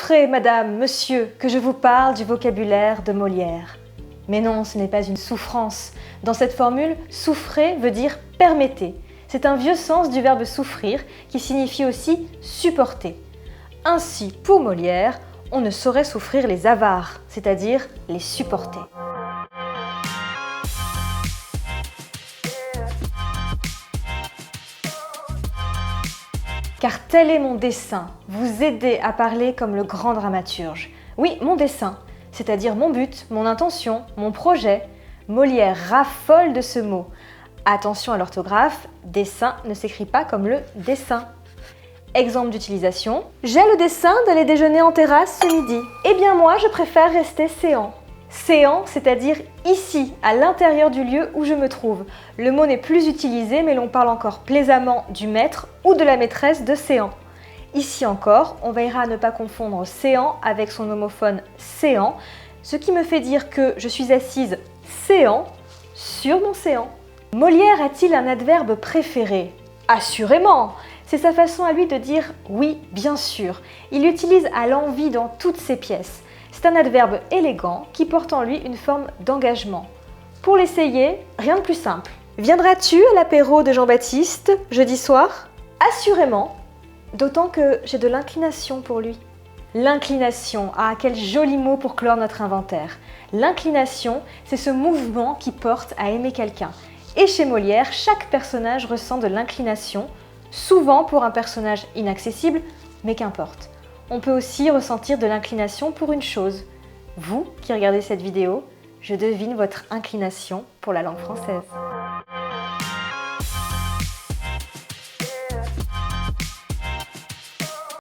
Souffrez, madame, monsieur, que je vous parle du vocabulaire de Molière. Mais non, ce n'est pas une souffrance. Dans cette formule, souffrez veut dire permettez. C'est un vieux sens du verbe souffrir qui signifie aussi supporter. Ainsi, pour Molière, on ne saurait souffrir les avares, c'est-à-dire les supporter. Car tel est mon dessein, vous aider à parler comme le grand dramaturge. Oui, mon dessein, c'est-à-dire mon but, mon intention, mon projet. Molière raffole de ce mot. Attention à l'orthographe, dessein ne s'écrit pas comme le dessin. Exemple d'utilisation, j'ai le dessein d'aller déjeuner en terrasse ce midi. Eh bien moi, je préfère rester séant. Séant, c'est-à-dire ici, à l'intérieur du lieu où je me trouve. Le mot n'est plus utilisé, mais l'on parle encore plaisamment du maître ou de la maîtresse de séant. Ici encore, on veillera à ne pas confondre séant avec son homophone séant, ce qui me fait dire que je suis assise séant sur mon séant. Molière a-t-il un adverbe préféré? Assurément! C'est sa façon à lui de dire oui, bien sûr. Il l'utilise à l'envi dans toutes ses pièces. C'est un adverbe élégant qui porte en lui une forme d'engagement. Pour l'essayer, rien de plus simple. Viendras-tu à l'apéro de Jean-Baptiste jeudi soir? Assurément, d'autant que j'ai de l'inclination pour lui. L'inclination, ah quel joli mot pour clore notre inventaire. L'inclination, c'est ce mouvement qui porte à aimer quelqu'un. Et chez Molière, chaque personnage ressent de l'inclination, souvent pour un personnage inaccessible, mais qu'importe. On peut aussi ressentir de l'inclination pour une chose. Vous qui regardez cette vidéo, je devine votre inclination pour la langue française.